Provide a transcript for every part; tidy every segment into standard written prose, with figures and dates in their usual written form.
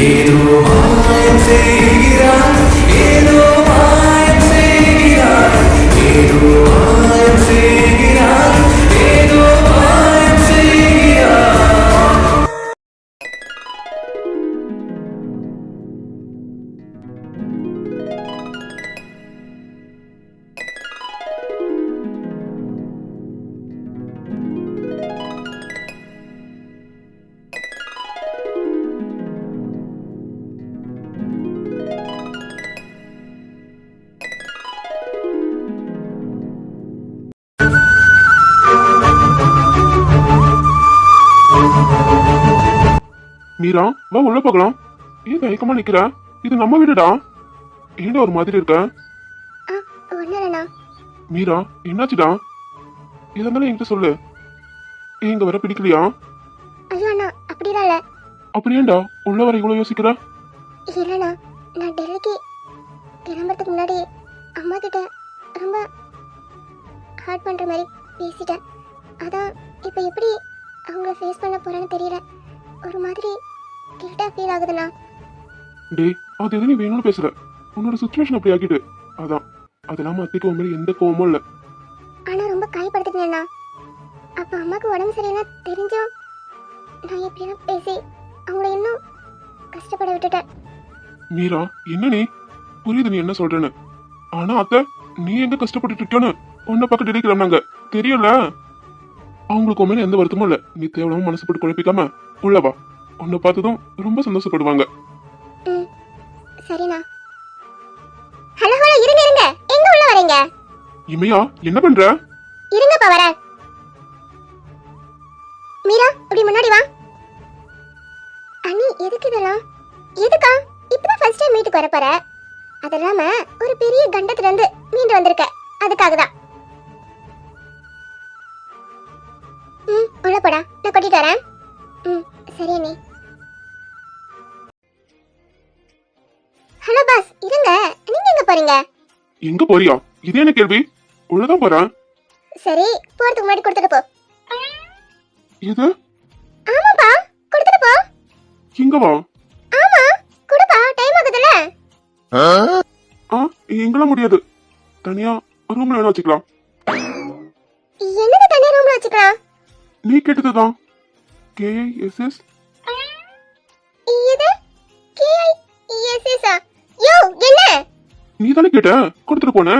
ஏதோ மாயம் செய்கிறாய், ஏதோ மாயம் செய்கிறாய், ஏதோ மாயம் செய்கிறாய், ஏதோ மாயம் செய்கிறாய். மீரா, வா உள்ள போகலாம். ஏன் தயக்கமா நிக்கிற? இது நம்ம வீடுடா. ஏன்டா ஒரு மாதிரி இருக்க? மீரா, என்னாச்சுடா? இதெல்லாம் என்கிட்ட சொல்லு. எங்க வர பிடிக்கலையா? அப்படி ஏன்டா உள்ள வர இவ்வளவு யோசிக்கிற? இல்லண்ணா, நான் டெல்லிக்கு கிளம்புறதுக்கு முன்னாடி அம்மா கிட்ட ரொம்ப ஹார்ட் பண்ற மாதிரி பேசிட்டேன். அதான் இப்போ எப்படி அவங்கள ஃபேஸ் பண்ண போறேன்னு தெரியல. ஒரு மாதிரி கில்ட்டா ஃபீல் ஆகுதுண்ணா. டேய், அது எது நீ வேணும்னு பேசுற? உன்னோட சுச்சுவேஷன் அப்படி ஆக்கிட்டு. அதான் அதெல்லாம் அத்தைக்கு உன் மேல எந்த கோவமும் இல்ல. ஆனா ரொம்ப காயப்படுத்திட்டேண்ணா. அப்ப அம்மாக்கு உடம்பு சரியில்லை தெரிஞ்சும் நான் எப்படிலாம் பேசி அவங்கள இன்னும் கஷ்டப்பட விட்டுட்டேன். மீரா, என்ன நீ? புரியுது நீ என்ன சொல்றேன்னு. ஆனா அத்தை, நீ எங்க கஷ்டப்பட்டு இருக்கேன்னு உன்னை பக்கம் டெலிக்கிறாங்க தெரியல. அவங்களுக்கு உன் மேல எந்த வருத்தமும் இல்ல. நீ தேவையில்லாம மனசு போட்டு குழப்பிக்காம உள்ளவா. உன்னை பார்த்ததும் ரொம்ப சந்தோஷப்படுவாங்க. சரிண்ணா. ஹலோ ஹலோ, இருங்க இருங்க, எங்க உள்ள வரீங்க? இமையா, என்ன பண்ற? இருங்கப்பா வரேன். மீரா, இப்படி முன்னாடி வா. அண்ணி, எதுக்கு இதெல்லாம்? எதுக்கா? இப்பதான் ஃபர்ஸ்ட் டைம் வீட்டுக்கு வர போற. அது இல்லாம ஒரு பெரிய கண்டத்துல இருந்து மீண்டு வந்திருக்க. அதுக்காக தான். உள்ள போடா, நான் கொட்டிட்டு வரேன். சரி அண்ணி. ஹலோ பாஸ், இருங்க. நீங்க எங்க போறீங்க? எங்க போறியா? இது என்ன கேள்வி? உள்ளதான் போறேன். சரி, போறதுக்கு முன்னாடி கொடுத்துட்டு போ. இது? ஆமாப்பா, கொடுத்துட்டு போ. இங்க வா. ஆமா, கொடுப்பா, டைம் ஆகுதுல. எங்களாம் முடியாது. தனியா ரூம்ல வேணா வச்சுக்கலாம். என்னது தனியா ரூம்ல வச்சுக்கலாம்? நீ கேட்டதுதான். KISS. இது KISS. யோ, என்ன? நீ தானே கேட்ட, கொடுத்துட்டு போன.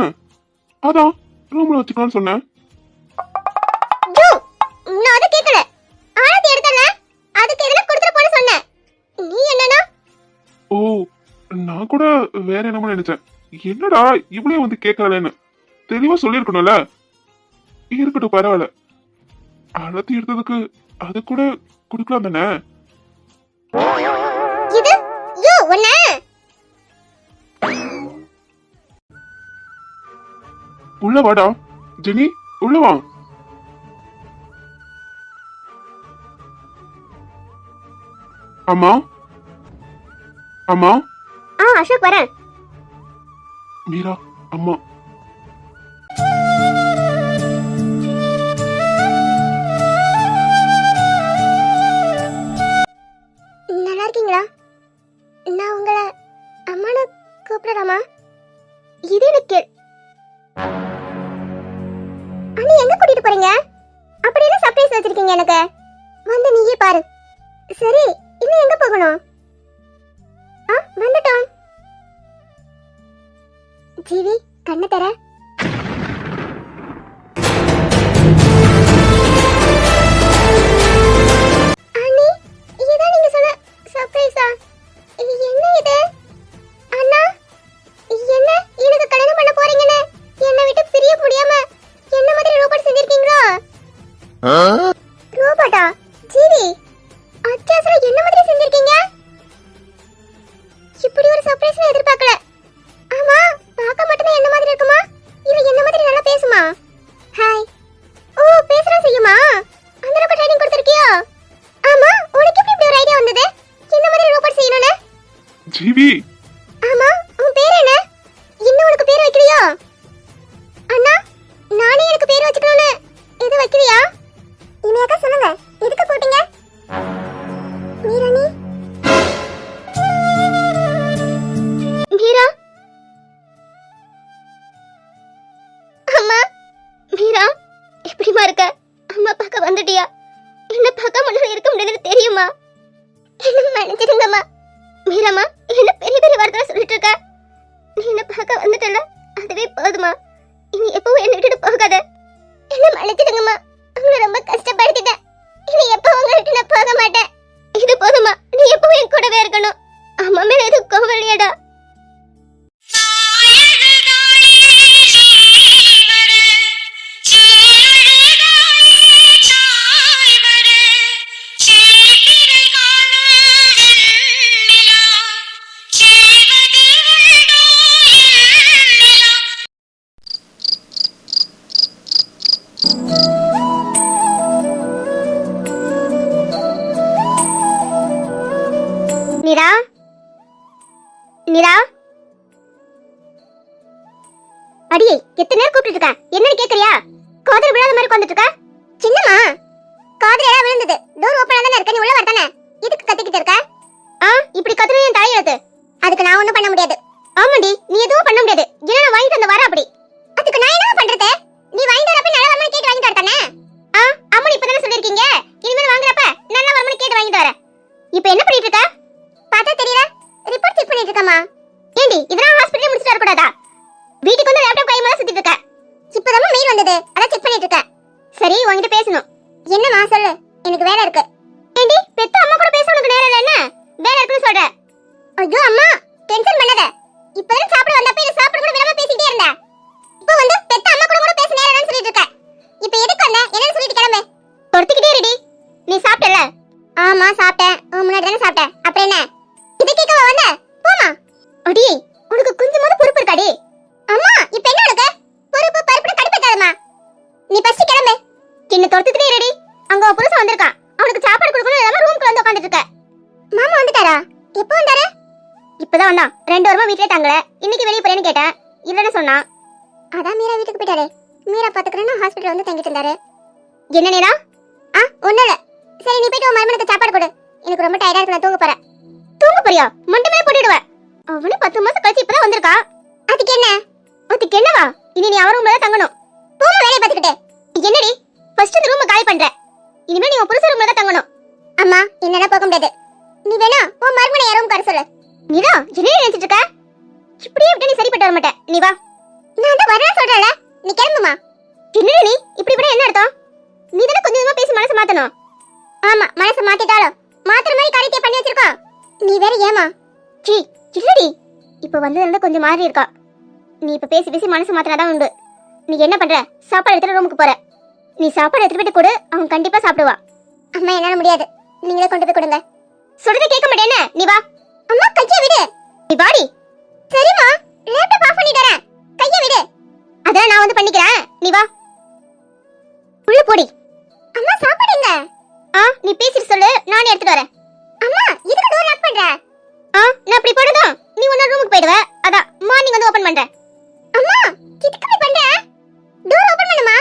அதான் ரூம்ல வச்சுக்கலாம்னு சொன்னேன். யோ, நான் அத கேக்கல. ஆனதி எடுத்தல, அதுக்கு எதுல கொடுத்துட்டு போன்னு சொன்னேன். நீ என்னன்னா? ஓ, நான் கூட வேற என்னமோ நினைச்சேன். என்னடா இவ்வளவு வந்து கேட்கறேன்னு தெளிவா சொல்லிருக்கணும்ல. இருக்கட்டும், பரவாயில்ல. அழத்தி எடுத்ததுக்கு அது கூட குடுக்கலாம் தானே. இது யோ ஒண்ணே. உள்ள வாடா ஜெனி, உள்ள வா. அம்மா, அம்மா. அசோக் வரேன். மீரா, அம்மா. நல்லா இருக்கீங்களா? நான் உங்களை அம்மானு கூப்பிடலாமா? இது எனக்கு அண்ணி, எங்க கூட்டிட்டு போறீங்க? அப்படி என்ன சர்ப்ரைஸ் வச்சிருக்கீங்க எனக்கு? வந்து நீயே பாரு. சரி, இன்னும் எங்க போகணும்? வந்துட்டோம். ஜீவி, கண்ணு தர. அண்ணி, இதான் நீங்க சொன்ன சர்ப்ரைஸா? என்ன இது? அண்ணா, என்ன எனக்கு கல்யாணம் பண்ண போறீங்கன்னு என்ன விட்டு பிரிய முடியாம என்ன மாதிரி ரோபோட் செஞ்சிருக்கீங்களா? ரோபோட்டா? ஜீவி, அச்சாசரா என்ன மாதிரி செஞ்சிருக்கீங்க? இப்படி ஒரு சர்ப்ரைஸ் நான் எதிர்பார்க்கல. ஆமா, பார்க்க மட்டும் என்ன மாதிரி இருக்குமா, இல்ல என்ன மாதிரி நல்லா பேசுமா? ஹாய். ஓ, பேசுறா செய்யுமா? அந்த அளவுக்கு ட்ரைனிங் கொடுத்திருக்கியா? ஆமா, உனக்கு எப்படி இப்படி ஒரு ஐடியா வந்தது என்ன மாதிரி ரோபோட் செய்யணும்னு? ஜீவி. ஆமா, உன் பேர் என்ன? இன்னும் உனக்கு பேர் வைக்கலையா? அண்ணா, நானே எனக்கு பேர் வச்சுக்கணும்னு இது வைக்கலையா? இனியாக்கா சொல்லுங்க, எதுக்கு போட்டீங்க? மீராணி, தெரியுமா? என்ன மன்னிச்சிடுங்கம்மா. மீராம்மா, என்ன பெரிய பெரிய வார்த்தை சொல்லிட்டு இருக்க? நீ என்ன பார்க்க வந்துட்டல, அதுவே போதுமா. இனி எப்பவும் என்ன விட்டுட்டு போகாத. என்ன மன்னிச்சிடுங்கம்மா. உங்களை ரொம்ப கஷ்டப்படுத்திட்டேன். இனி எப்பவும் உங்களை விட்டு நான் போக மாட்டேன். இது போதுமா. நீ எப்பவும் என் கூடவே இருக்கணும். அம்மா மேல எதுவும் கோவம் இல்லையாடா? நிரா, நிரா, அடியே எத்தனை நேரம் கூப்பிட்டு இருக்க? என்னன்னு கேக்குறியா? காதல் விழாத மாதிரி உட்கார்ந்துட்டு இருக்க. சின்னம்மா, காதல் எல்லாம் விழுந்தது. டோர் ஓபனா தானே இருக்க, நீ உள்ள வரதானே. இதுக்கு கத்திக்கிட்டு இருக்க? இப்படி கத்துறது என் தலையெழுத்து. அதுக்கு நான் ஒண்ணும் பண்ண முடியாது. ஆமாண்டி, நீ எதுவும் பண்ண முடியாது. ஏன்னா நான் வாங்கிட்டு வந்து வர அப்படி. அதுக்கு நான் என்ன பண்றது? நீ வாங்கிட்டு வரப்ப நல்ல வரமா கேட்டு வாங்கிட்டு வரதானே? அம்மா இப்பதானே சொல்லிருக்கீங்க, இனிமேல் வாங்குறப்ப நல்ல வரமா கேட்டு வாங்கிட்டு வர. இப்போ என்ன பண்ணிட்டு இருக்க? பார்த்தா தெரியல, ரிப்போர்ட் செக் பண்ணிட்டு இருக்கமா. ஏண்டி இதெல்லாம் ஹாஸ்பிடல்ல முடிச்சிட்டு வர கூடாதா? வீட்டுக்கு வந்து லேப்டாப் கையில சுத்திட்டு இருக்க. இப்போதான் மெயில் வந்தது, அத செக் பண்ணிட்டு இருக்க. சரி, உன்கிட்ட பேசணும். என்னமா சொல்லு, எனக்கு வேலை இருக்கு. ஏண்டி பெத்த அம்மா கூட பேச உனக்கு நேரம் இல்ல என்ன? வேலை இருக்குன்னு சொல்ற. ஐயோ அம்மா, டென்ஷன் பண்ணாத. இப்பதான் சாப்பிட வந்தப்ப இத சாப்பிட கூட விடாம பேசிட்டே இருந்த. இப்போ வந்து பெத்த அம்மா கூட பேச நேரம் இல்லன்னு சொல்லிட்டு இருக்க. இப்போ எதுக்கு வந்த? என்னன்னு சொல்லிட்டு கிளம்பு. பொறுத்துக்கிட்டே இருடி. நீ சாப்பிட்டல? ஆமா சாப்பிட்டேன். முன்னாடி தானே சாப்பிட்டேன். அப்புறம் என்ன? இத கேட்கவா வந்த? போமா. அடி, உனக்கு கொஞ்சமாவது பொறுப்பு இருக்காடி? அம்மா, இப்போ என்ன உனக்கு? பொறுப்பு பருப்புன்னு கடுப்பேத்தாதம்மா. நீ ஃபர்ஸ்ட் கிளம்பு. சின்ன தொடுத்துக்கிட்டே இருடி. அங்க ஒரு புருஷன் வந்திருக்கான். அவனுக்கு சாப்பாடு கொடுக்கணும் இல்லாம ரூம்க்குள்ள வந்து உட்கார்ந்துட்டு இருக்க. மாமா வந்துட்டாரா? எப்போ வந்தாரு? இப்பதான் வந்தான். 2 வாரமா வீட்லயே தங்கல. இன்னைக்கு வெளிய போறேன்னு கேட்டேன். இல்லன்னு சொன்னா. அதான் மீரா வீட்டுக்கு போயிட்டாரே. மீரா பாத்துக்கறேன்னு ஹாஸ்பிடல்ல வந்து தங்கிட்டு இருந்தாரு. என்ன நேரா? ஒண்ணு இல்ல. சரி, நீ போயிட்டு உன் மருமனுக்கு சாப்பாடு கொடு. எனக்கு ரொம்ப டயர்டா இருக்கு, நான் தூங்க போறேன். தூங்க போறியா? மண்டை மேல போட்டுடுவேன். அவனு 10 மாசம் கழிச்சு இப்பதான் வந்திருக்கா. அதுக்கு என்ன? அதுக்கு என்னவா? இனி நீ அவர் ரூம்ல தான் தங்கணும். போமா, வேலைய பாத்துக்கிட்டே. என்னடி ஃபர்ஸ்ட் இந்த ரூமை காலி பண்ற. இனிமே நீ உன் புருஷ ரூம்ல தான் தங்கணும். அம்மா, என்னால போக முடியாது. நீ வேணா உன் மருமனை யாரும் உட்கார சொல்லு. நீரா, என்ன நினைச்சிட்டு இருக்க? இப்படியே விட்டு நீ சரிப்பட்டு வர மாட்ட. நீ வா. நான் தான் வரேன்னு சொல்றேன்ல, நீ கிளம்புமா. என்ன நீ இப்படி விட என்ன அர்த்தம்? நீ தானே கொஞ்சம் கொஞ்சமா பேசி மனசு மாத்தணும். ஆமா, மனசு மாத்திட்டாலும் மாத்திர மாதிரி காரியத்தை பண்ணி வச்சிருக்கா. நீ வேற ஏமா? சீ, இல்லடி. இப்போ வந்ததுல கொஞ்சம் மாறி இருக்கா. நீ இப்ப பேசி பேசி மனசு மாத்தினாதான் உண்டு. நீ என்ன பண்ற? சாப்பாடு எடுத்துட்டு ரூமுக்கு போற. நீ சாப்பாடு எடுத்துட்டு போயிட்டு கொடு, அவன் கண்டிப்பா சாப்பிடுவா. அம்மா, என்னால முடியாது. நீங்களே கொண்டு போய் கொடுங்க. சொல்றதை கேட்க மாட்டேன்னு நீ வா. அம்மா, கையை விடு. நீ வாடி. சரிம்மா, லேப்டாப் ஆஃப் பண்ணி தரேன். கையை விடு. அதான் நான் வந்து பண்ணிக்கிறேன். நீ வா. உள்ள போடி. அம்மா, சாப்பாடு எங்க? நீ பேசிட்டு சொல்லு, நானே எடுத்துட்டு வரேன். அம்மா, இதுக்கு டோர் லாக் பண்ற? நான் அப்படி போடுறதும் நீ உன்ன ரூமுக்கு போய்டுவ. அதான் மார்னிங் வந்து ஓபன் பண்றேன். அம்மா, இதுக்கு நீ பண்ற? டோர் ஓபன் பண்ணுமா?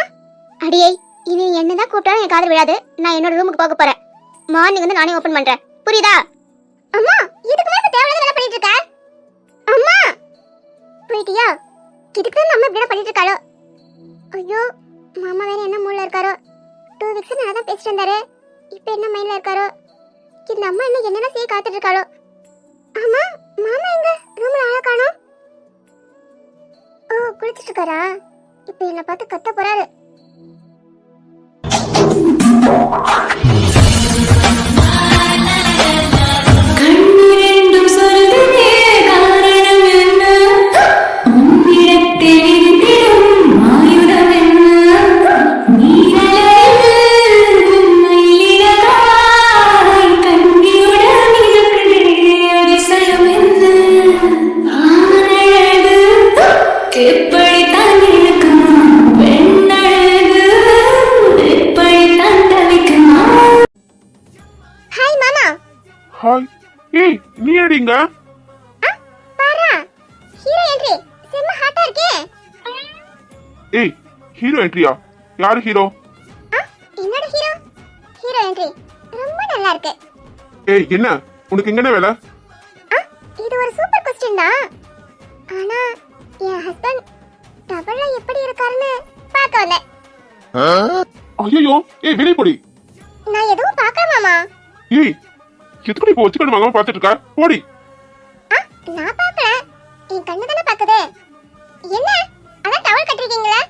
அடியே, இனி என்னதான் கூப்பிட்டாலும் என் காதுல விழாது. நான் என்னோட ரூமுக்கு போக போறேன். மார்னிங் வந்து நானே ஓபன் பண்றேன். புரியுதா? அம்மா, இதுக்கு மேல தேவையில்லாத வேலை பண்ணிட்டு இருக்க. அம்மா, போயிட்டியா? இதுக்கு தான் நம்ம இப்படி பண்ணிட்டு இருக்காளோ. ஐயோ, மாமா வேற என்ன மூட்ல இருக்காரோ. 2 வீக்ஸ் நல்லா தான் பேசிட்டு இருந்தாரு. இப்போ என்ன மைண்ட்ல இருக்காரோ. இந்த அம்மா என்ன என்னென்ன செய்ய காத்துட்டு இருக்காளோ. அம்மா, மாமா எங்க? ரூம்ல ஆள காணோம். ஓ, குளிச்சிட்டு இருக்காரா? இப்போ என்ன பார்த்து கத்த போறாரு. ஹாய். ஏய், நீ ஏடிங்க? பாரா, ஹீரோ என்ட்ரி. செம்ம ஹாட்டா இருக்கே. ஏய், ஹீரோ என்ட்ரியா? யாரு ஹீரோ? என்னோட ஹீரோ. ஹீரோ என்ட்ரி ரொம்ப நல்லா இருக்கு. ஏய், என்ன உனக்கு எங்கன வேலை? இது ஒரு சூப்பர் क्वेश्चन தான். ஆனா என் ஹஸ்பண்ட் டபுள்ல எப்படி இருக்காருன்னு பார்க்க வந்தேன். ஐயோ, ஏய் வெளிய போடி. நான் எதுவும் பார்க்கல மாமா. ஏய் எதுக்கு இப்போ வச்சுக்கணும் வாங்காம பாத்துட்டு இருக்க போடி. நான் பார்க்கல, என் கண்ணு தானே பாக்குது. என்ன அதான் டவல் கட்டிருக்கீங்களா?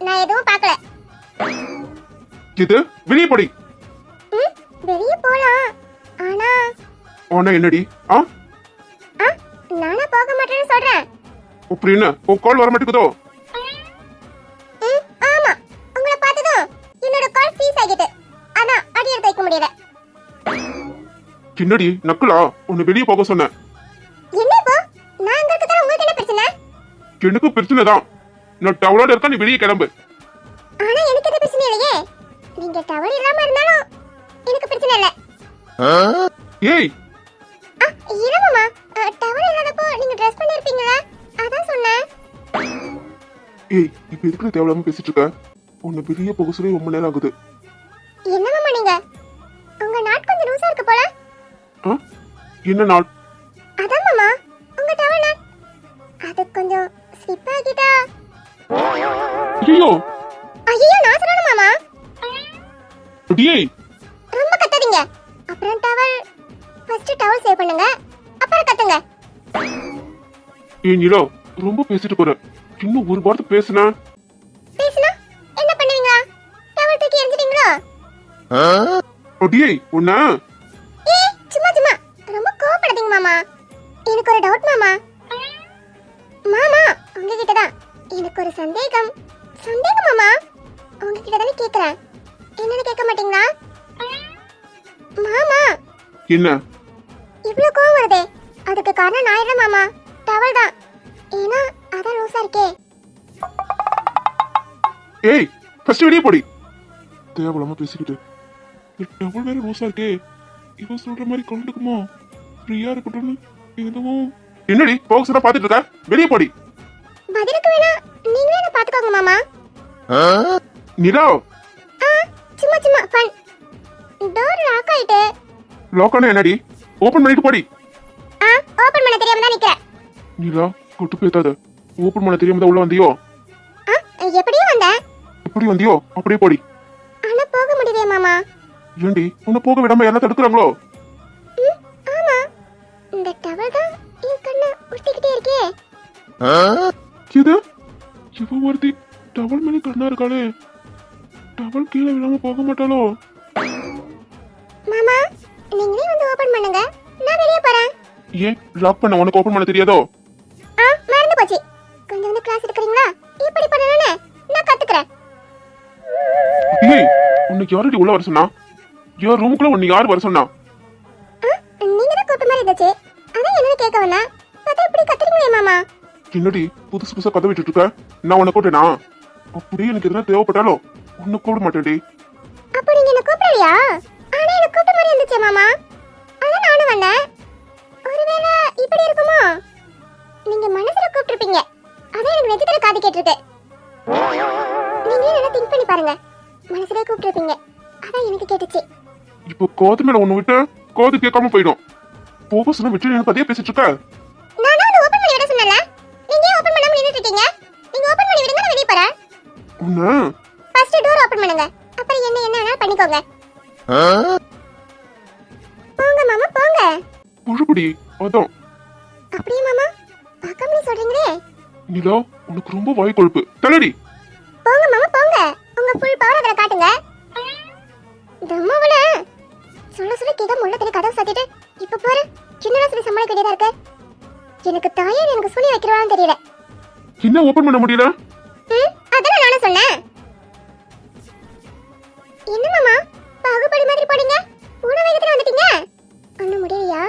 நான் எதுவும் பார்க்கல. இது வெளியே போடி. வெளிய போலாம், ஆனா உன்ன என்னடி நானா போக மாட்டேன்னு சொல்றேன். அப்படின்னு உன் கால் வர மாட்டேங்குதோ? ஆமா, உங்களை பார்த்ததும் என்னோட கால் ஃப்ரீஸ் ஆகிட்டு, ஆனா அடி எடுத்து வைக்க முடியல. என்னடி நக்கலா? உன்னை வெளியே போக சொன்னேன். என்ன இப்போ நான் அங்க இருக்கதா உங்களுக்கு என்ன பிரச்சனை? எனக்கு பிரச்சனை தான். நான் டவலோட இருக்கா, நீ வெளியே கிளம்பு. ஆனா எனக்கு எந்த பிரச்சனை இல்லையே. நீங்க டவல் இல்லாம இருந்தாலும் எனக்கு பிரச்சனை இல்ல. ஏய் இல்லம்மா, டவல் இல்லாதப்போ நீங்க ட்ரெஸ் பண்ணிருப்பீங்களா, அதான் சொன்னேன். ஏய் இப்ப எதுக்கு தேவையில்லாம பேசிட்டு இருக்க? உன்னை வெளியே போக சொல்லி ரொம்ப நேரம் ஆகுது. என்னம்மா நீங்க? உங்க நாட் கொஞ்சம் லூசா இருக்கு போல. என்ன நாள்? அதான் மாமா, உங்க டவல் நாட் அது கொஞ்சம் ஸ்லிப் ஆகிட்டா. ஐயோ ஐயோ, நான் சொல்லணும் மாமா. அடியே ரொம்ப கத்தாதீங்க. அப்புறம் டவல் ஃபர்ஸ்ட் டவல் சேவ் பண்ணுங்க, அப்புறம் கத்துங்க. ஏய் நிலா, ரொம்ப பேசிட்டு போற. இன்னும் ஒரு வார்த்தை பேசுனா பேசுனா என்ன பண்ணுவீங்க? டவல் தூக்கி எறிஞ்சிட்டீங்களோ? அடியே உன்ன ஏய் சும்மா சும்மா ரொம்ப கோவப்படாதீங்க மாமா. எனக்கு ஒரு டவுட் மாமா. மாமா உங்ககிட்ட தான் எனக்கு ஒரு சந்தேகம். சந்தேகம் மாமா, உங்ககிட்ட தானே கேக்குறேன். என்னன்னு கேட்க மாட்டீங்களா மாமா? என்ன இவ்ளோ கோவம் வருதே, அதுக்கு காரணம் நான் இல்ல மாமா, டவல் தான். ஏன்னா அதான் லூசா இருக்கே. ஏய் ஃபர்ஸ்ட் வெளியே போடி. தேவையில்லாம பேசிக்கிட்டு டபுள் வேற லூசா இருக்கே. இவன் சொல்ற மாதிரி கண்டுக்குமா? ஃப்ரீயா இருக்கட்டும்னு எதுவும். என்னடி போக்ஸ்டா பாத்துட்டு இருக்க? வெளியே போடி. பதிலுக்கு வேணா நீங்களே என்ன பாத்துக்கோங்க மாமா. நிலா சும்மா சும்மா ஃபன். டோர் லாக் ஆயிட்டு. லாக்கான என்னடி? ஓபன் பண்ணிட்டு போடி. ஓபன் பண்ண தெரியாம தான் நிக்கிறேன். நிலா கொட்டு பேத்தாத. ஓபன் பண்ண தெரியாம தான் உள்ள வந்தியோ? எப்படியோ வந்தேன். எப்படி வந்தியோ அப்படியே போடி. ஆனா போக முடியலையே மாமா. ஏண்டி உன்னை போக விடாம என்ன தடுக்கிறாங்களோ? ஆமா, இந்த டவல் தான் என் கண்ணை உறுத்திக்கிட்டே இருக்கே. இது இவ ஒருத்தி டவல் மேலே கண்ணா இருக்காளே. டவல் கீழே விழாம போக மாட்டாளோ? மாமா நீங்களே வந்து ஓபன் பண்ணுங்க, நான் வெளியே போறேன். ஏன் லாக் பண்ண உனக்கு ஓபன் பண்ண தெரியாதோ? மறந்து போச்சு. கொஞ்சம் வந்து கிளாஸ் எடுக்கிறீங்களா? எப்படி பண்ணணும்னு நான் கத்துக்கிறேன். ஏய் உனக்கு யாரடி உள்ள வர சொன்னா? யார் ரூமுக்குள்ள உன்னை யார் வர சொன்னா? நீங்க தான் கூப்பிட்ட மாதிரி இருந்துச்சு, அதான் என்னன்னு கேட்க வந்தேன். பார்த்தா இப்படி கத்துறீங்களே மாமா. என்னடி புதுசு புதுசா கதை விட்டுட்டு இருக்க? நான் உன்னை கூட்டேனா? அப்படியே எனக்கு எதுனா தேவைப்பட்டாலும் உன்னை கூப்பிட மாட்டேன்டி. அப்போ நீங்க என்ன கூப்பிடலையா? ஆனா என்ன கூப்பிட்ட மாதிரி இருந்துச்சு மாமா, அதான் நானும் வந்தேன். ஒருவேளை இப்படி இருக்குமோ? நீங்க மனசுல கூப்பிட்டுருப்பீங்க, அதான் எனக்கு வெஜிடபிள் காது கேட்டிருக்கு. நீங்களே நல்லா திங்க் பண்ணி பாருங்க. மனசுல கூப்பிட்டுருப்பீங்க, அதான் எனக்கு கேட்டுச்சு. இப்போ கோது மேல ஒண்ணு விட்டு கோது கேட்காம போயிடும். போக சொன்ன விட்டு எனக்கு அதே பேசிட்டு இருக்க. நான் தான் ஓபன் பண்ணி விட சொன்னல, நீங்க ஏன் ஓபன் பண்ணாம நின்னுட்டு இருக்கீங்க? நீங்க ஓபன் பண்ணி விடுங்க, நான் வெளிய போறேன். உன்ன ஃபர்ஸ்ட் டோர் ஓபன் பண்ணுங்க, அப்புறம் என்ன என்ன வேணா பண்ணிக்கோங்க. போங்க மாமா போங்க. புழுபடி அதான். அப்படியே மாமா பார்க்காமலே சொல்றீங்களே. நிலா உனக்கு ரொம்ப வாய் கொழுப்பு தலடி. போங்க மாமா போங்க, உங்க ஃபுல் பவர் அதல காட்டுங்க. தம்மாவல சொல்ல சொல்ல கேட்க முள்ள தண்ணி கதவு சாத்திட்டு இப்ப பாரு சின்னதா சொல்லி சமாளிக்க வேண்டியதா இருக்கு. எனக்கு தாயே எனக்கு சொல்லி வைக்கிறவான்னு தெரியல. என்ன ஓபன் பண்ண முடியல? அதான் நானும் சொன்னேன். என்ன மாமா பாகுபலி மாதிரி போறீங்க? பூனை வேகத்துல வந்துட்டீங்க. ஒண்ணும் முடியலையா?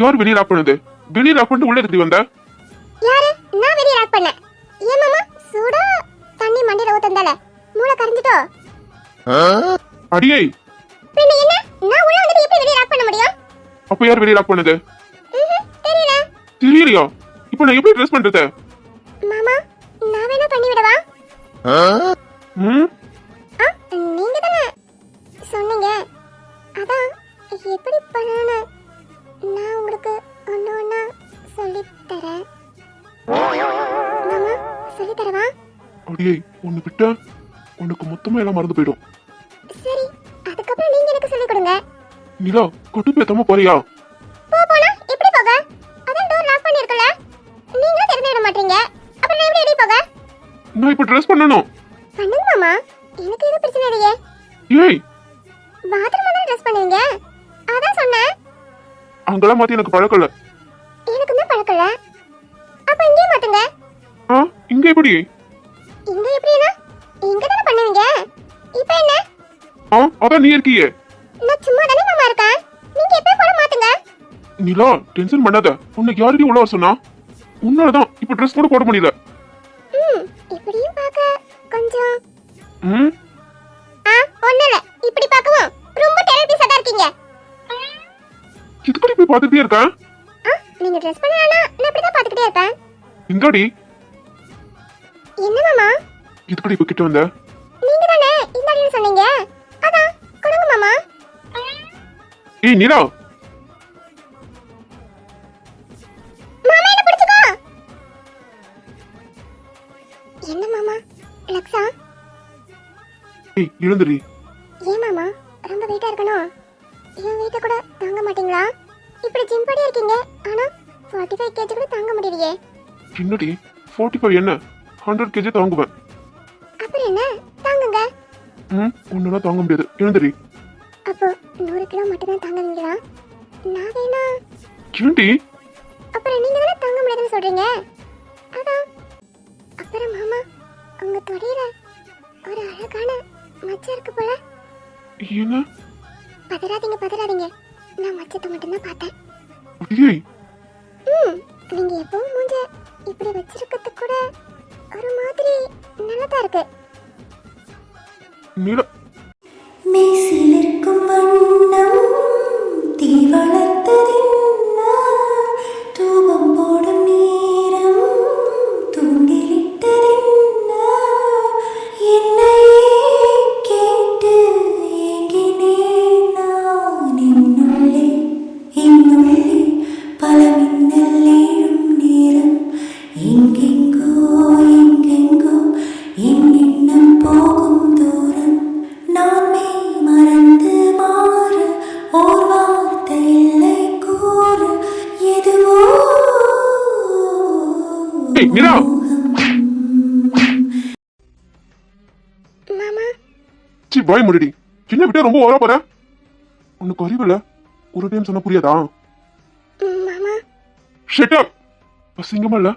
யார் வெளியே லாக் பண்ணது? வெளியே லாக் பண்ணிட்டு உள்ள எப்படி வந்த? யாரு? நான் வெளிய லாக் பண்ணேன். ஏன் மாமா சூடா தண்ணி மண்டையில ஊத்தந்தால மூளை கரைஞ்சிட்டோ? அடியே பின்ன என்ன, நான் உள்ள வந்து எப்படி வெளிய லாக் பண்ண முடியும்? அப்ப யார் வெளியே லாக் பண்ணது? தெரியல. தெரியலையா? இப்போ நான் எப்படி ட்ரெஸ் பண்றது? மாமா நான் வேணா பண்ணி விடவா? நீங்க தானே சொன்னீங்க, அதான் எப்படி பண்ணணும்னு நான் உங்களுக்கு ஒண்ணு ஒண்ணா சொல்லித் தரேன். மாமா சொல்லித் தரவா? அடியே உன்னை விட்டா உனக்கு மொத்தமா எல்லாம் மறந்து போயிடும். சரி, அதுக்கப்புறம் நீங்க இருக்காங்க. நிலா கொட்டு பேத்தாம போறியா? போனா எப்படி போக? அதான் டோர் லாக் பண்ணி இருக்கல. நீங்களும் திறந்து விட மாட்டீங்க. அப்புறம் நான் எப்படி வெளிய போக? நான் இப்ப ட்ரெஸ் பண்ணணும். பண்ணுங்க மாமா. எனக்கு எது பிரச்சனை இல்லையே. ஏய், பாத்ரூம்ல தான் ட்ரெஸ் பண்ணுவீங்க. அதான் சொன்னேன். அங்கெல்லாம் மாத்தி எனக்கு பழக்கம் இல்ல. எனக்கு தான் பழக்கம் இல்ல. அப்ப இங்கே மாட்டுங்க. இங்க எப்படி? இங்க எப்படினா? இங்க தான பண்ணுவீங்க. இப்போ என்ன? அதான் நீ இருக்கியே. நான் சும்மா தானே மாமா இருக்கேன். நீங்க எப்ப போல மாத்துங்க. நிலா டென்ஷன் பண்ணாத. உன்னை யாரடி உள்ள வர சொன்னா? உன்னாலதான் இப்ப ட்ரெஸ் கூட போட முடியல. இப்படியும் பார்க்க கொஞ்சம் ம் ஒண்ணு இல்ல. இப்படி பார்க்கவும் ரொம்ப டெரர் பீஸா தான் இருக்கீங்க. இதுக்கடி போய் பார்த்துட்டே இருக்கேன். நீங்க ட்ரெஸ் பண்ணலனா நான் இப்படி தான் பார்த்துட்டே இருப்பேன். இந்தாடி. என்ன மாமா? இதுக்கடி போய் கிட்ட வந்த? நீங்க தானே இந்தாடின்னு சொன்னீங்க. அதான் கொடுங்க மாமா. ஏய் நிலா. மாமா என்ன பிடிச்சுக்கோ. என்ன மாமா? லக்ஸா. ஏய் எழுந்துடி. ஏன் மாமா ரொம்ப வெயிட்டா இருக்கணும்? என் வெயிட்ட கூட தாங்க மாட்டீங்களா? இப்படி ஜிம் பாடியா இருக்கீங்க. ஆனா 45 kg கூட தாங்க முடியலையே. என்னடி 45 என்ன 100 kg தாங்குவேன். அப்புறம் என்ன தாங்குங்க. உன்னால தாங்க முடியாது. எழுந்துடி. அப்போ 100 கிலோ மட்டும் தான் தாங்குவீங்களா? நான் வேணா. ஏண்டி? அப்புறம் நீங்க தானே தாங்க முடியாதுன்னு சொல்றீங்க. அதான். அப்புறம் மாமா உங்க தொடையில ஒரு அழகான மச்சம் இருக்கு போல. என்ன? பதறாதீங்க. நான் மச்சத்தை மட்டும் தான் பார்த்தேன். ஏய். நீங்க எப்பவும் மூஞ்ச இப்படி வச்சிருக்கிறது கூட ஒரு மாதிரி நல்லதா இருக்கு. நிலா. மெய்சிலிருக்கும் வண்ணம் தீ வளர்த்ததென்ன, தூபம் போடும் நேரம் தூண்டிலிட்டதென்ன, என்னையே கேட்டு ஏங்கினேன் நான் என்னுள்ளே பல மின்னல் ஏழும் நேரம், எங்கெங்கோ என் எண்ணம் போகும் தூரம், நான் மெய் மறந்து மாற ஓர் வார்த்தை இல்லை கூற, எதுவோ ஏய் நிலா. மாமா சி பாய் முடிடி. என்ன விட்டா ரொம்ப ஓவரா போற. உனக்கு அறிவில்ல. ஒரு டைம் சொன்னா புரியாதா? மாமா ஷட் அப். பசிங்கமா இல்ல.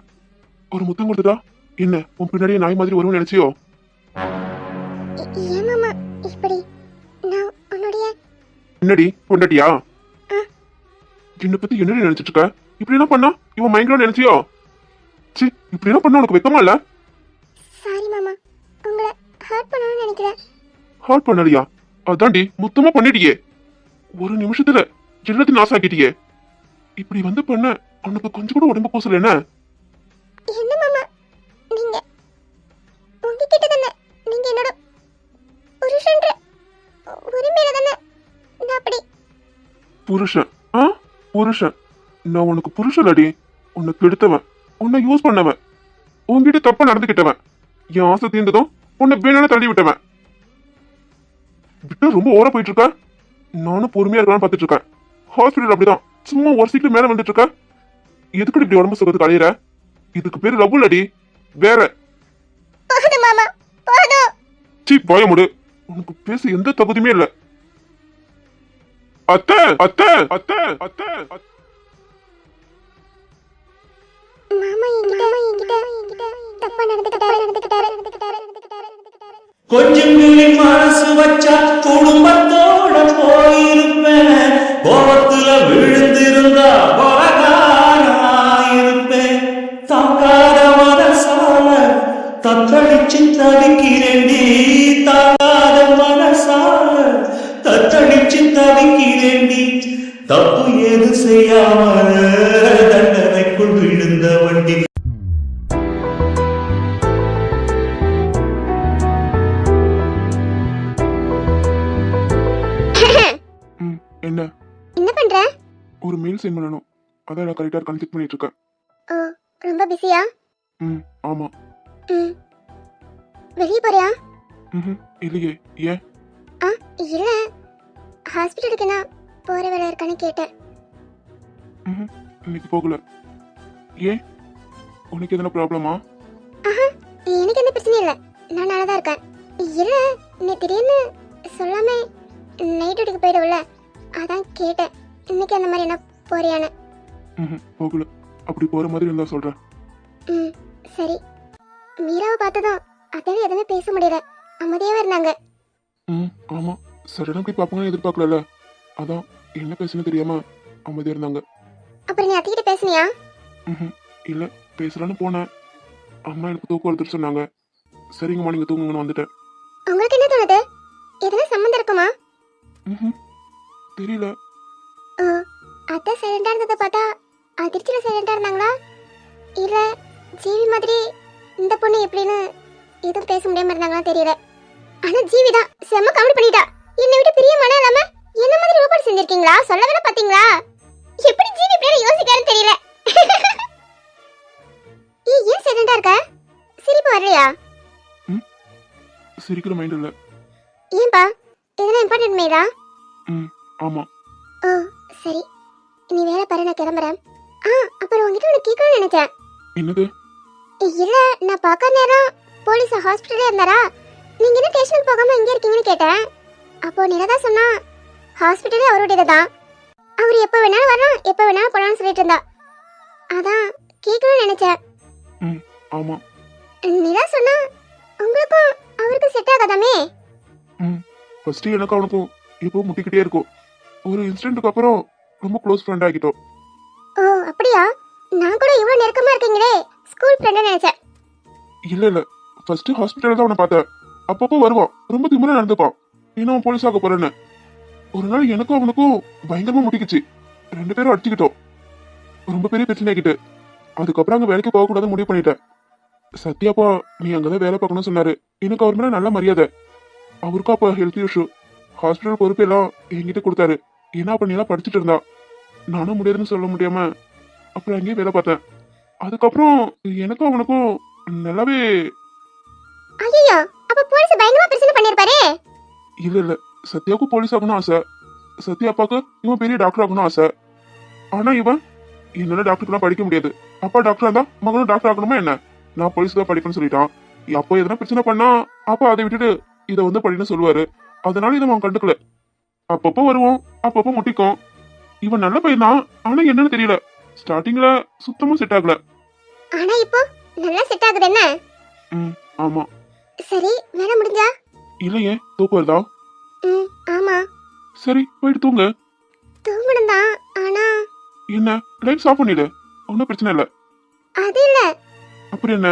ஒரு முத்தம் கொடுத்துட்டா என்ன உன் பின்னாடியே நாய் மாதிரி வரும்னு நினைச்சியோ? ஏன் மாமா இப்படி? நான் உன்னுடைய என்னடி பொண்டாட்டியா? என்னை பத்தி என்னடி நினைச்சிட்டு இருக்க? இப்படி என்ன பண்ணா இவன் மைண்ட் நினைச்சியோ? சி இப்படி என்ன பண்ண உனக்கு வெக்கமா இல்ல? சாரி மாமா. உங்களை ஹர்ட் பண்ணணும்னு நினைக்கிறேன். ஹார்ட் பண்ணலையா? அதான்டி மொத்தமா பண்ணிட்டியே. ஒரு நிமிஷத்துல எல்லாத்தையும் நாசாக்கிட்டியே. இப்படி வந்து பண்ண உனக்கு கொஞ்சம் கூட உடம்பு கூசல என்ன? என்ன மாமா நீங்க உங்ககிட்ட தானே நீங்க என்னோட புருஷன்ற உரிமையில தானே நான் அப்படி. புருஷன்? புருஷன்? நான் உனக்கு புருஷன் அடி. உன்னை கெடுத்தவன், உன்னை யூஸ் பண்ணவன், உன்கிட்ட தப்பா நடந்துக்கிட்டவன், என் ஆசை தீர்ந்ததும் உன்னை வேணாலும் தள்ளி விட்டவன். விட்டா ரொம்ப ஓர போயிட்டு இருக்க. நானும் பொறுமையா இருக்கலாம்னு பார்த்துட்டு இருக்கேன். ஹாஸ்பிட்டல் அப்படிதான் சும்மா ஒரு சீட்டு மேல வந்துட்டு இருக்க. எதுக்கு இப்படி உடம்பு சுகத்துக்கு அலையிற? இதுக்கு பேரு லவ் இல்லடி, வேற. போதும் மாமா போதும். சீ பாய முடு. உனக்கு பேச எந்த தகுதியுமே இல்ல. அத்தை அத்தை அத்தை அத்தை. மாமா என்கிட்ட தப்பா நடந்துக்கிட்டாரு. கொஞ்சம் கிளி மனசு வச்சா குடும்பத்தோட போயிருப்பேன். கோபத்துல விழுந்திருந்தா கொலகாரனாயிருப்பேன். தாங்காத மனசால தத்தளிச்சு தவிக்கிறேன்டி. தாங்காத மனசால தத்தளிச்சு தவிக்கிறேன்டி. தப்பு எது செய்யாம தண்டனைக்குள் விழுந்த வண்டி. என்ன என்ன பண்ற? ஒரு மெயில் சென்ட் பண்ணணும். அதான் நான் கரெக்டா இருக்கான்னு செக் பண்ணிட்டு இருக்கேன். ஓ ரொம்ப பிஸியா? ஆமா. வெளிய போறியா? இல்லையே. ஏன்? இல்ல ஹாஸ்பிட்டலுக்கு நான் போற வேலை இருக்கான்னு கேட்டேன். ம் இன்னைக்கு போகல. ஏன், உனக்கு எதனா ப்ராப்ளமா? ஆஹா, எனக்கு எந்த பிரச்சனையும் இல்லை, நான் நல்லா தான் இருக்கேன். இல்லை, நீ திடீர்னு சொல்லாம நைட் டியூட்டிக்கு போயிடுவில்ல, அதான் கேட்டேன். இன்னைக்கு அந்த மாதிரி என்ன போறியான்னு. ம் போகல. அப்படி போற மாதிரி இருந்தா சொல்றேன். ம் சரி. மீராவை பார்த்ததும் அத்தால எதுவுமே பேச முடியல, அமைதியாவே இருந்தாங்க. ம் ஆமா, சடனா போய் பார்ப்பாங்கன்னு எதிர்பார்க்கல. அதான் என்ன பேசுன்னு தெரியாம அமைதியா இருந்தாங்க. அப்புறம் நீ அத்திக்கிட்ட பேசுனியா? ம் இல்ல, பேசலான்னு போனேன். அம்மா எனக்கு தூக்கம் எடுத்துட்டு சொன்னாங்க. சரிங்கம்மா நீங்க தூங்குங்கன்னு வந்துட்டேன். உங்களுக்கு என்ன தோணுது? எதுனா சம்மந்தம் இருக்குமா? ம் தெரியல. ஓ, அத்தை சைலண்டா இருந்ததை பார்த்தா அதிர்ச்சியில சைலண்டா இருந்தாங்களா? இல்ல ஜீவி மாதிரி இந்த பொண்ணு எப்படின்னு எதுவும் பேச முடியாம இருந்தாங்களா தெரியல. ஆனா ஜீவி தான் செம்ம காமெடி பண்ணிட்டா. என்னை விட்டு பிரியமான இல்லாம என்ன மாதிரி ரூபாய் செஞ்சிருக்கீங்களா? சொல்ல வேணா பாத்தீங்களா? எப்படி ஜீவி இப்படி யோசிக்காருன்னு தெரியல. ஏன் சைலண்டா இருக்க? சிரிப்பு வரலையா? சிரிக்கிற மைண்ட் இல்ல. ஏன்பா, எதுனா இம்பார்ட்டன்ட் மெயிலா? ம் ஆமா. ஓ சரி, நீ வேலை பாரு, நான் கிளம்புறேன். அப்புறம் உங்ககிட்ட ஒன்று கேட்கணும்னு நினைச்சேன். என்னது? இல்ல, நான் பார்க்க நேரம் போலீஸ் ஹாஸ்பிட்டலே இருந்தாரா, நீங்க என்ன ஸ்டேஷனுக்கு போகாம இங்கே இருக்கீங்கன்னு கேட்டேன். அப்போ நிலதா சொன்னா ஹாஸ்பிட்டலே அவருடையது தான், அவர் எப்போ வேணாலும் வரலாம் எப்போ வேணாலும் போகலான்னு சொல்லிட்டு இருந்தா. அதான் கேட்கணும்னு நினைச்சேன். ம் ஆமா. நிலா சொன்னா உங்களுக்கும் அவருக்கும் செட் ஆகாதாமே? ம் ஃபர்ஸ்ட் எனக்கு அவனுக்கும் எப்போ முட்டிக்கிட்டே இருக்கும். ஒரு இன்சிடென்ட்டுக்கு அப்புறம் ரொம்ப க்ளோஸ் ஃப்ரெண்ட் ஆகிட்டோம். ஓ அப்படியா? நான் கூட இவ்வளோ நெருக்கமா இருக்கீங்களே ஸ்கூல் ஃப்ரெண்டு நினைச்சேன். இல்ல இல்ல, ஃபர்ஸ்ட் ஹாஸ்பிட்டல்ல தான் அவனை பார்த்தேன். அப்பப்போ வருவான், ரொம்ப திமிரா நடந்துப்பான். இன்னும் போலீஸ் ஆக போறேன்னு. ஒரு நாள் எனக்கும் அவனுக்கும் பயங்கரமா முட்டிக்குச்சு. 2 பேரும் அடிச்சுக்கிட்டோம். ரொம்ப பெரிய பிரச்சனை ஆகிட்டு. அதுக்கப்புறம் அங்க வேலைக்கு போக கூடாதுன்னு முடிவு பண்ணிட்டேன். சத்யாப்பா நீ அங்கதான் வேலை பார்க்கணும்னு சொன்னாரு. எனக்கு அவர் மேல நல்ல மரியாதை. அவருக்கும் அப்ப ஹெல்த் இஷ்யூ. ஹாஸ்பிட்டல் பொறுப்பு எல்லாம் என்கிட்ட கொடுத்தாரு. ஏன்னா அப்ப நீ எல்லாம் படிச்சுட்டு இருந்தா. நானும் முடியாதுன்னு சொல்ல முடியாம அப்புறம் அங்கேயே வேலை பார்த்தேன். அதுக்கப்புறம் எனக்கும் அவனுக்கும் நல்லாவே. ஐயோ, அப்ப போலீஸ் பயங்கரமா பிரச்சனை பண்ணிருப்பாரே. இல்ல இல்ல, சத்யாவுக்கும் போலீஸ் ஆகணும் ஆசை. சத்யா அப்பாவுக்கு இவன் பெரிய டாக்டர் ஆகணும் ஆசை. ஆனா இவன் என்னால டாக்டருக்குலாம் படிக்க முடியாது. அப்பா டாக்டரா இருந்தா மகனும் டாக்டர் ஆகணுமா என்ன? நான் போலீஸ் தான் படிப்பேன்னு சொல்லிட்டான். அப்போ எதனா பிரச்சனை பண்ணா அப்பா அதை விட்டுட்டு இதை வந்து படின்னு சொல்லுவாரு. அதனால இதை அவன் கண்டுக்கல. அப்பப்போ வருவோம், அப்பப்போ முட்டிக்கும். இவன் நல்ல பையன் தான், ஆனா என்னன்னு தெரியல, ஸ்டார்டிங்ல சுத்தமா செட் ஆகல. ஆனா இப்போ நல்லா செட் ஆகுது என்ன? ம் ஆமா. சரி, வேலை முடிஞ்சா? இல்லையே, தூக்கம் வருதா? ம் ஆமா, சரி போயிட்டு தூங்க. தூங்கணும் தான். ஆனா என்ன, லைட்ஸ் ஆஃப் பண்ணிடு, ஒன்றும் பிரச்சனை இல்லை. அது இல்ல. அப்புறம் என்ன?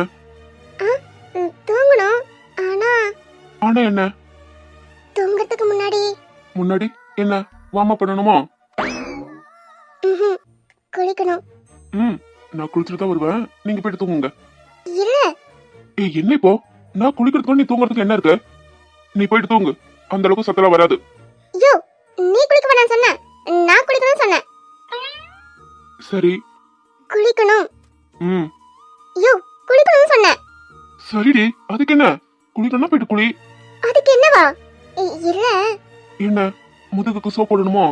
தூங்கணும். ஆனா ஆனா என்ன? தூங்கறதுக்கு முன்னாடி முன்னாடி என்ன வார்ம் அப் பண்ணணுமா? குளிக்கணும். ம் நான் குளிச்சுட்டு தான் வருவேன், நீங்க போயிட்டு தூங்குங்க. இல்ல. ஏய் என்ன இப்போ, நான் குளிக்கிறதுக்கு நீ தூங்குறதுக்கு என்ன இருக்கு? நீ போயிட்டு தூங்கு, அந்த அளவுக்கு சத்தலாம் வராது. யோ, நீ குளிக்க வேணாம் சொன்ன, நான் குளிக்கணும்னு சொன்னேன். சரி. குளிக்கணும். ம் யோ, குளிக்கணும்னு சொன்னேன். சரிடி, அதுக்கு என்ன, குளிக்கணும்னா போயிட்டு குளி. அதுக்கு என்னவா? இல்ல. என்ன, முதுகுக்கு சோப் போடணுமா?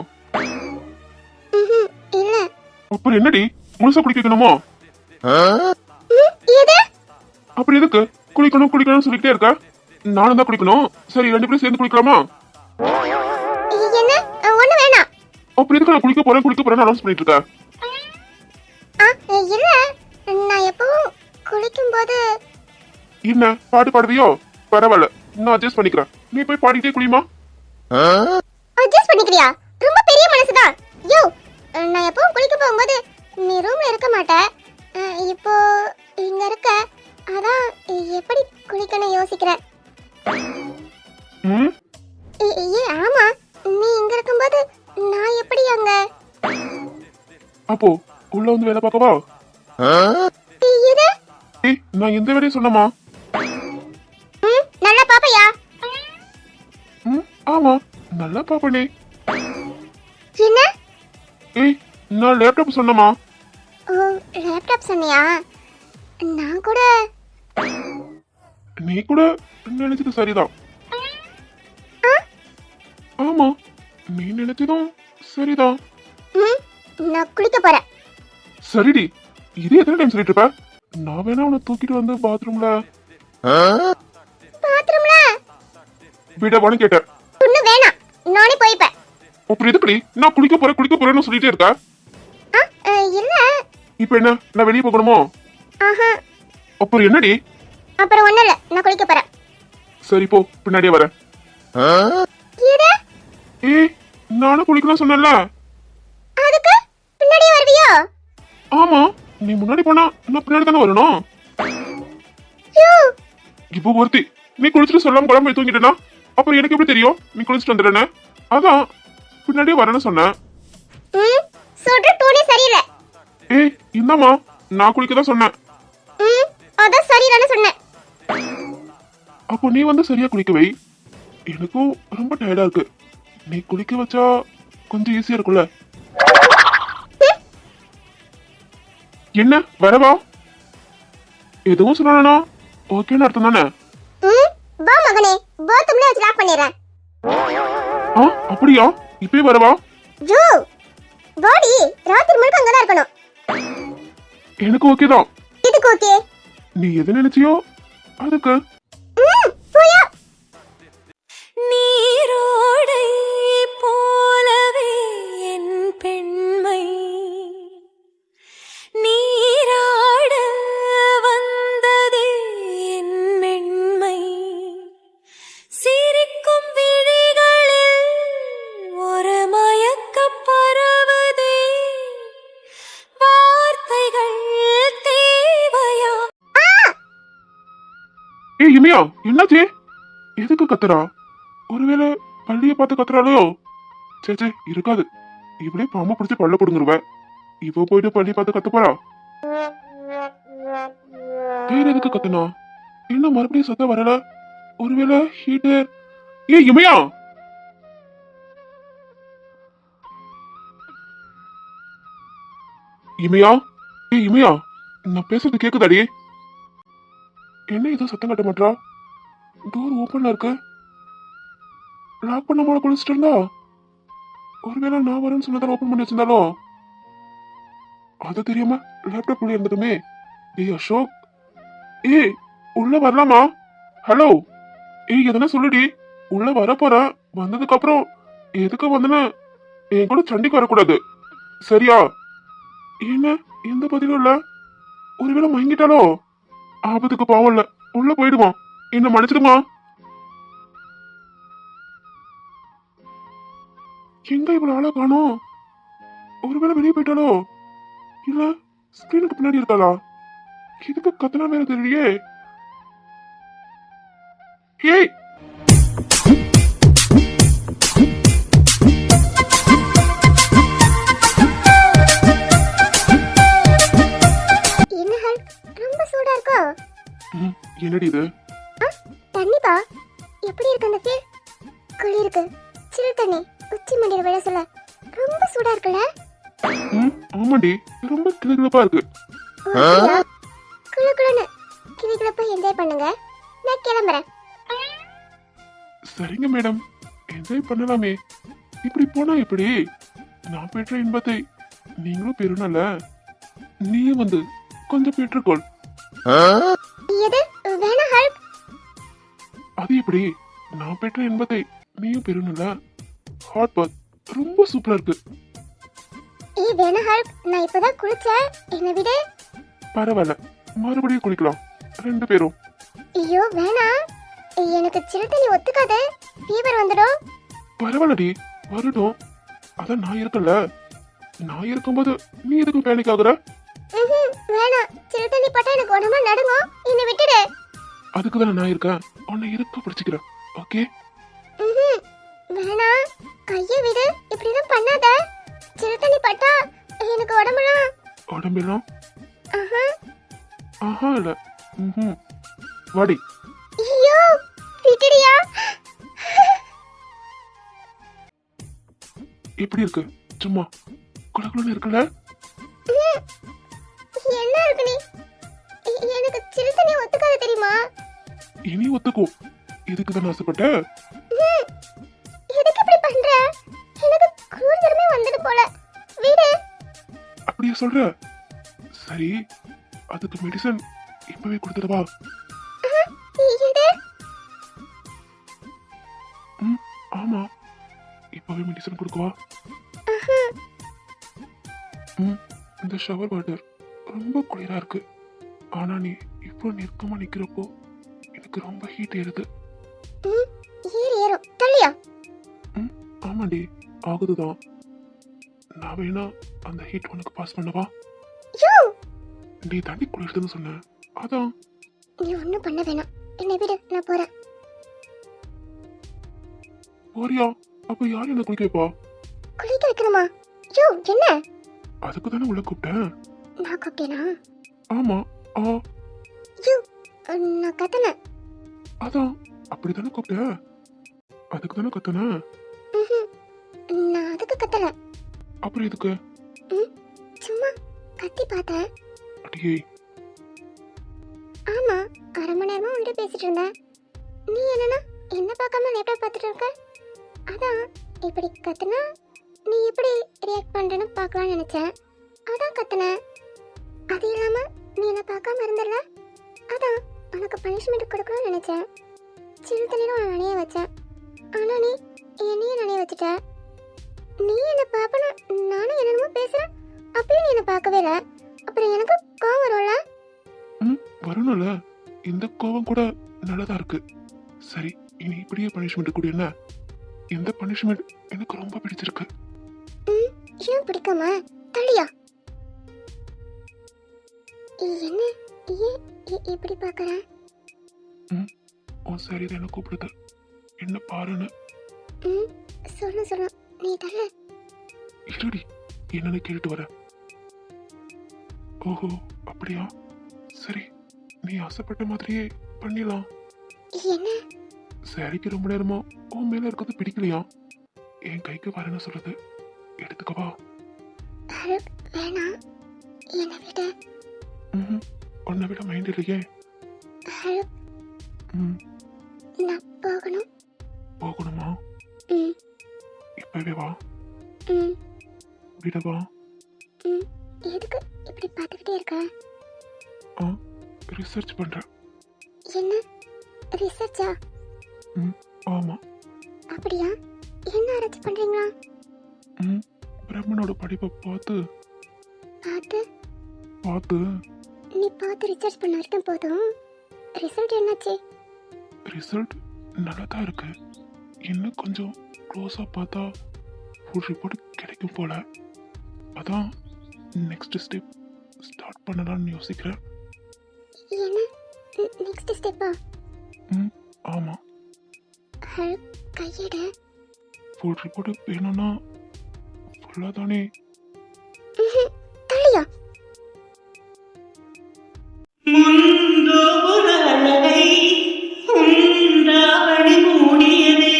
இல்ல. அப்புறம் என்னடி, முழுசா குளிக்க வைக்கணுமா? எது? அப்புறம் எதுக்கு குளிக்கணும் குளிக்கணும்னு சொல்லிக்கிட்டே இருக்க? நானும் தான் குளிக்கணும். சரி 2 பேரும் சேர்ந்து குளிக்கலாமா? என்ன? ஒண்ணு வேணாம். அப்புறம் எதுக்கு நான் குளிக்க போறேன் அனௌன்ஸ் பண்ணிட்டு இருக்க? இல்ல, நான் எப்பவும் குளிக்கும்போது. என்ன பாட்டு பாடுவியோ? பரவாயில்ல, நான் அட்ஜஸ்ட் பண்ணிக்கிறேன். நீ போய் பாடிட்டே குளிமா. அட்ஜஸ்ட் பண்ணிக்கிறியா? ரொம்ப பெரிய மனசுதான். யோ, நான் எப்பவும் குளிக்க போகும்போது நீ ரூம்ல இருக்க மாட்ட. இப்போ இங்க இருக்க, அதான் எப்படி குளிக்கணும் யோசிக்கிறேன். ம் ஆமா, நீ இங்க இருக்கும்போது நான் எப்படி அங்க? அப்போ உள்ள வந்து வேலை பார்க்கவா? இது ஏய் நான் எந்த வேலையும் சொன்னமா? நல்லா பாப்பையா? ம் ஆமா, நல்லா பாப்பனே. என்ன? ஏய் நான் லேப்டாப் சொன்னமா? ஓ, லேப்டாப் சொன்னியா? நான் கூட. நீ கூட நினைச்சது சரிதான். ஆமா, நீ நினைச்சதும் சரிதான். ம் நான் குளிக்க போறேன். சரிடி, இது எத்தனை டைம் சொல்லிட்டு இருப்ப? நான் வேணா உன்னை தூக்கிட்டு வந்து பாத்ரூம்ல பாத்ரூம்ல விடவான்னு கேட்டேன். ஒன்னும் வேணாம், நானே போய்ப்பேன். அப்புறம் எதுக்குடி நான் குளிக்க போறேன்னு சொல்லிட்டே இருக்க? இல்ல. இப்ப என்ன, நான் வெளியே போகணுமோ? ஆஹா. அப்புறம் என்னடி? அப்புறம் ஒண்ணும் இல்ல, நான் குளிக்க போறேன். சரி போ, பின்னாடியே வரேன். எது? ஏய், நானும் குளிக்கலாம் சொன்னேன்ல. அதுக்கு பின்னாடியே வருவியோ? ஆமா, நீ முன்னாடி போனா நான் பின்னாடி தானே வரணும். யூ. இப்போ ஒருத்தி நீ குளிச்சுட்டு சொல்லாம குழம்பு போய் தூங்கிட்டேனா அப்புறம் எனக்கு எப்படி தெரியும் நீ குளிச்சுட்டு வந்துடுறேன்னு? அதான் பின்னாடியே வரேன்னு சொன்னேன். ம் சொல்ற டோனே சரியில்லை. ஏய், இந்தாம்மா, நான் குளிக்க தான் சொன்னேன். ம் அதான் சரியில்லைன்னு சொன்னேன். அப்போ நீ வந்து சரியா குளிக்க வை. எனக்கும் ரொம்ப டயர்டா இருக்கு. நீ குளிக்க வச்சா கொஞ்சம் ஈஸியா இருக்கும்ல. என்ன வரவா? எதுவும் சொல்லணும்னா ஓகேன்னு அர்த்தம் தானே? ம் வா மகனே, பாத்ரூம்ல வச்சு லாக் பண்ணிடுறேன். ஆ அப்படியா? இப்பயே வரவா? ஜோ பாடி ராத்திரி முழுக்க அங்கதான் இருக்கணும். எனக்கு ஓகே தான். இதுக்கு ஓகே. நீ எது நினைச்சியோ அதுக்கு. போயா. நீரோடை போலவே என் பெண்மை நீராட வந்ததே என் மென்மை சிரிக்கும் விழிகளில் ஒரு மயக்கம் பரவதே வார்த்தைகள் தேவையா? ஏய் இமையா, என்னாச்சு? எதுக்கு கத்துறா? ஒருவேளை பள்ளிய பார்த்து கத்துறாளோ? சே இருக்காது. இவளே பாம்பு பிடிச்சி பல்ல கொடுங்குருவ. இவ போயிட்டு பள்ளிய பார்த்து கத்து போறா. வேற எதுக்கு கத்துனா? என்ன மறுபடியும் சத்தம் வரல? ஒருவேளை ஹீட்டர். ஏய் இமையா, இமையா, ஏய் இமையா, நான் பேசுறது கேக்குதாடி? என்ன ஏதோ சத்தம் கட்ட மாட்டா? டோர் ஓப்பன்ல இருக்கு. லாக் பண்ண மாட குளிச்சுட்டு இருந்தா? ஒருவேளை நான் வரேன்னு சொன்னதால ஓப்பன் பண்ணி வச்சிருந்தாலோ? அது தெரியாம லேப்டாப் உள்ள இருந்துட்டுமே. ஏய் அசோக், ஏய் உள்ள வரலாமா? ஹலோ, ஏய் எதனா சொல்லுடி. உள்ள வர போறேன். வந்ததுக்கு அப்புறம் எதுக்கு வந்தன என் கூட சண்டைக்கு வரக்கூடாது, சரியா? என்ன எந்த பதிலும் இல்ல? ஒருவேளை மயங்கிட்டாலோ? ஆபத்துக்கு பாவம் இல்ல, உள்ள போயிடுமா. என்ன மன்னிச்சிடுமா. எங்க இவ்வளவு ஆளா காணோம்? ஒருவேளை வெளியே போயிட்டாலோ? இல்ல ஸ்கிரீனுக்கு பின்னாடி இருக்காளா? இதுக்கு கத்தனா வேற தெரியலையே. ஏய் என்ன ஹல் ரொம்ப சூடா இருக்கோ? என்னடி இது? தண்ணிப்பா, எப்படி இருக்கு அந்த ஃபீல்? குளி இருக்கு, சில் தண்ணி உச்சி மண்டியில விழ சொல்ல ரொம்ப சூடா இருக்குல்ல? ஆமாண்டி, ரொம்ப கிளுகிழப்பா இருக்கு. குளு குளுன்னு கிளிகளப்ப என்ஜாய் பண்ணுங்க. நான் கிளம்புறேன். சரிங்க மேடம், என்ஜாய் பண்ணலாமே. இப்படி போனா எப்படி? நான் பெற்ற இன்பத்தை நீங்களும் பெறணும்ல. நீயும் வந்து கொஞ்சம் பெற்றுக்கொள். எது வேணா ஹல்க். அது எப்படி? நான் பெற்ற இன்பத்தை நீயும் பெறணும்ல. ஹாட் பாத் ரொம்ப சூப்பரா இருக்கு. ஏய் வேணா ஹல்க், நான் இப்பதான் குளிச்சேன், என்ன விடு. பரவாயில்ல, மறுபடியும் குளிக்கலாம் ரெண்டு பேரும். ஐயோ வேணா, எனக்கு சில் தண்ணி ஒத்துக்காது, ஃபீவர் வந்துடும். பரவாயில்லடி, வரட்டும். அதான் நான் இருக்கல. நான் இருக்கும்போது நீ எதுக்கு பேனிக் ஆகுற? வேணா, சில் தண்ணி பட்டா எனக்கு உடம்பு நடுங்கும், என்ன விட்டுடு. அதுக்கு தானே நான் இருக்கேன். உன்னை இருக்க பிடிச்சிக்கிறேன், ஓகே? வேணா, கையை விடு, இப்படிதான் பண்ணாத. சில் தண்ணி பட்டா எனக்கு உடம்புலாம். உடம்பெல்லாம் ஆஹா இல்ல. வாடி. ஐயோ விட்டுடியா. எப்படி இருக்கு? சும்மா குளக்குளன்னு இருக்குல்ல? என்ன இருக்கு நீ? எனக்கு சில் தண்ணி ஒத்துக்காது தெரியுமா? இனி ஒத்துக்கும். இதுக்கு தானே ஆசைப்பட்ட? எதுக்கு இப்படி பண்ற? அப்படியே சொல்ற? சரி, அதுக்கு மெடிசன் இப்பவே கொடுத்துடவா? இது ம், ஆமா, இப்பவே மெடிசன் கொடுக்கவா? ம், இந்த ஷவர் வாட்டர் ரொம்ப குளிரா இருக்கு. ஆனா நீ இப்போ நெருக்கமா நிக்கிறப்போ எனக்கு ரொம்ப ஹீட் ஏறுது. ஏறும் தள்ளியா? ம், ஆமாடி, ஆகுதுதான். நான் வேணா அந்த ஹீட் உனக்கு பாஸ் பண்ணவா? யோ, நீ தண்ணி குளிர்துன்னு சொன்ன, அதான். நீ ஒன்றும் பண்ண வேணாம், என்னை விடு, நான் போறேன். போறியா? அப்ப யார் என்ன குளிக்க வைப்பா? குளிக்க வைக்கணுமா? யோ, என்ன? அதுக்கு தானே உள்ள கூப்பிட்டேன். நான் கூப்பிட்டேனா? ஆமா. ஆ, யோ, நான் கத்தனேன். அதான், அப்படித்தானே கூப்பிட்ட. அதுக்கு தானே கத்தன. நான் அதுக்கு கத்தல. அப்புறம் எதுக்கு? சும்மா கத்தி பார்த்தேன். அடியே, ஆமா, அரை மணி நேரமா உன்கிட்ட பேசிட்டு இருந்தேன். நீ என்னன்னா என்ன பார்க்காம லேப்டாப் பார்த்துட்டு இருக்க? அதான் இப்படி கத்துனா நீ எப்படி ரியாக்ட் பண்றேன்னு பார்க்கலாம்னு நினைச்சேன். அதான் கத்துனேன். அது இல்லாம நீ என்ன பார்க்காம இருந்தல, அதான் உனக்கு பனிஷ்மெண்ட் கொடுக்கணும்னு நினைச்சேன். சின்ன தண்ணியில் உன்னை நனைய வச்சேன். ஆனா நீ என்னையும் நனைய வச்சுட்ட. நீ என்ன பார்ப்பனா நானும் என்னென்னமோ பேசுறேன், அப்பயும் நீ என்ன பார்க்கவே இல்லை. அப்புறம் எனக்கு கோவம் வரும்ல? வரணும்ல. இந்த கோவம் கூட நல்லதா இருக்கு. சரி, இனி இப்படியே பனிஷ்மெண்ட் கூட என்ன? இந்த பனிஷ்மெண்ட் எனக்கு ரொம்ப பிடிச்சிருக்கு. ஏன் பிடிக்காம? தள்ளியா? என்ன ஏன் இப்படி பார்க்கறேன்? உன் சரிதான் என்ன கூப்பிடுது, என்ன பாருன்னு. சொல்லு, நீ தள்ள. இருடி, என்னன்னு கேட்டு வர. ஓஹோ, அப்படியா? சரி, நீ ஆசைப்பட்ட மாதிரியே பண்ணிடலாம். என்ன? சரிக்கு ரொம்ப நேரமா உன் மேல இருக்கிறது பிடிக்கலையா? என் கைக்கு வரேன்னு சொல்லுது, எடுத்துக்கவா? வேணாம், என்னை விட. உன்னை விட மைண்ட் இல்லையே. நான் போகணும். போகணுமா? இப்பவே வா. விடவா? எதுக்கு இப்படி பார்த்துக்கிட்டே இருக்க? ரிசர்ச் பண்றேன். என்ன ரிசர்ச்சா? ஆமா. அப்படியா? என்ன ஆராய்ச்சி பண்றீங்களா? பிரம்மனோட படிப்பை பார்த்து நீ பார்த்து ரிசர்ச் பண்ண வரைக்கும் போதும். ரிசல்ட் என்னாச்சு? ரிசல்ட் நல்லா தான் இருக்கு. இன்னும் கொஞ்சம் க்ளோஸா பார்த்தா ஃபுல் ரிப்போர்ட் கிடைக்கும் போல. அதான் நெக்ஸ்ட் ஸ்டெப் ஸ்டார்ட் பண்ணலாம்னு யோசிக்கிறேன். என்ன நெக்ஸ்ட் ஸ்டெப்பா? ஆமா. கையெடு. ஃபுல் ரிப்போர்ட் வேணும்னா ஃபுல்லா தானே. தள்ளியா? முன்பு ஒரு அழகை உண்டாவடி மூடியதே,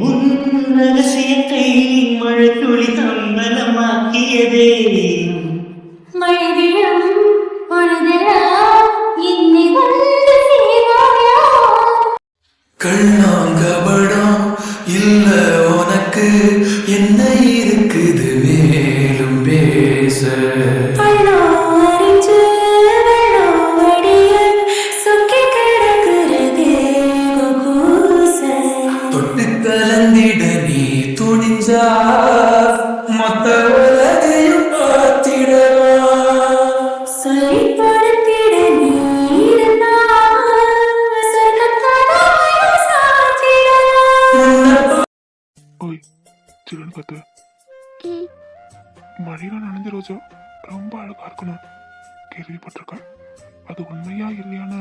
உன் ரகசியத்தை மழைத்துளி தம்பலமாக்கியதே. மழைவிழும் பொழுதெல்லாம் என்னை வந்து சேராயா? கண்ணாங்கபடம் இல்ல உனக்கு என்ன இருக்குது மேலும் பேச? பள்ளம் வெள்ளம் வடிய சொக்கி கிடக்கிறதே கூச. தொட்டு கலந்திட நீ துணிஞ்சா மொத்த உலகையும் பார்த்திடலாம். சொல்லி படுத்திட நீ இருந்தால் சொர்க்கக்கதவை சாத்திடலாம். ஓய், சில்லுன்னு கத்து. மழையில நனைஞ்ச ரோஜா ரொம்ப அழகா இருக்கணும் கேள்விப்பட்டிருக்கேன். அது உண்மையா இல்லையான்னு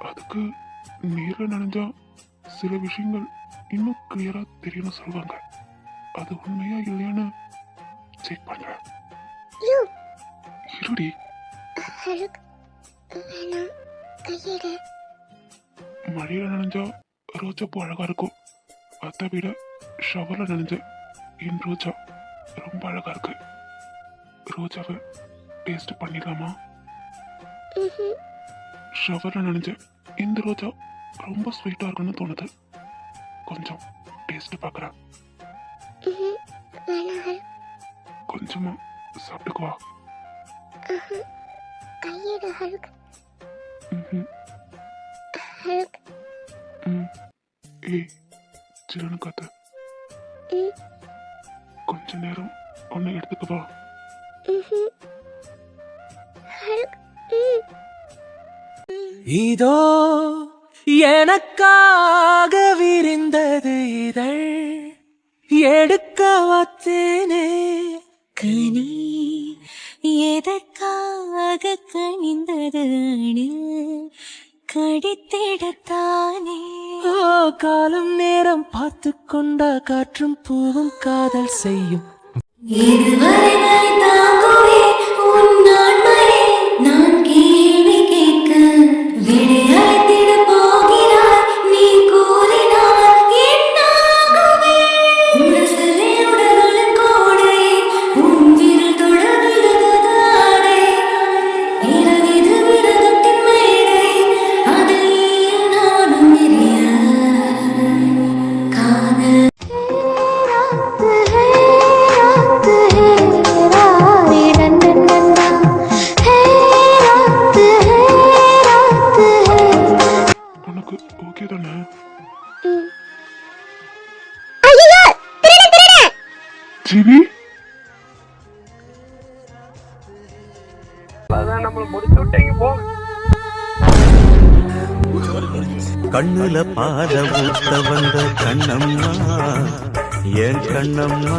அதுக்கு நீர்ல நனைஞ்சா சில விஷயங்கள் இன்னும் கிளியரா தெரியும்னு சொல்லுவாங்க. அது உண்மையா இல்லையான்னு செக் பண்றேன். இருடி. கையெடு. மழையில நனைஞ்சா ரோஜா பூ அழகா இருக்கும். அதை விட ஷவர்ல நனைஞ்ச என் ரோஜா ரொம்ப அழகா இருக்கு. ரோஜாவை டேஸ்ட் பண்ணிடலாமா? ஷவர்ல நனைஞ்ச இந்த ரோஜா ரொம்ப ஸ்வீட்டா இருக்குன்னு தோணுது. கொஞ்சம் டேஸ்ட் பார்க்கறேன். வேணாம். கொஞ்சமா சாப்பிட்டுக்குவா. கையெடு ஹல்க். ம்ஹும். ஹல்க். ஏய் சின்ன காத்த கொஞ்ச நேரம் ஒன்னு எடுத்துக்கவா. ஹல்க். இதோ எனக்காக விரிந்தது இதழ் எடுக்க வத்தேனே கனி எதற்காக கனிந்தது கடித்திடத்தானே ஓ காலம் நேரம் பார்த்து கொண்டா காற்றும் பூவும் காதல் செய்யும் இதுவரை நான் தாங்குவேன் உன் ஆண்மையை நான் கேள்வி கேட்க விடையளித்திட போகிறாய் நீ கூறினார் என்னாகுமே உடசலே உடலின் கோடை உன் விரல் தொட விலகுதாடே இரவிது விரதத்தின் மேடை அதில் நானும் எரிய காதல் உனக்கு ஓகே தானே? ஜிவி கண்ணுல பாத ஊத்த வந்த கண்ணம்மா என் கண்ணம்மா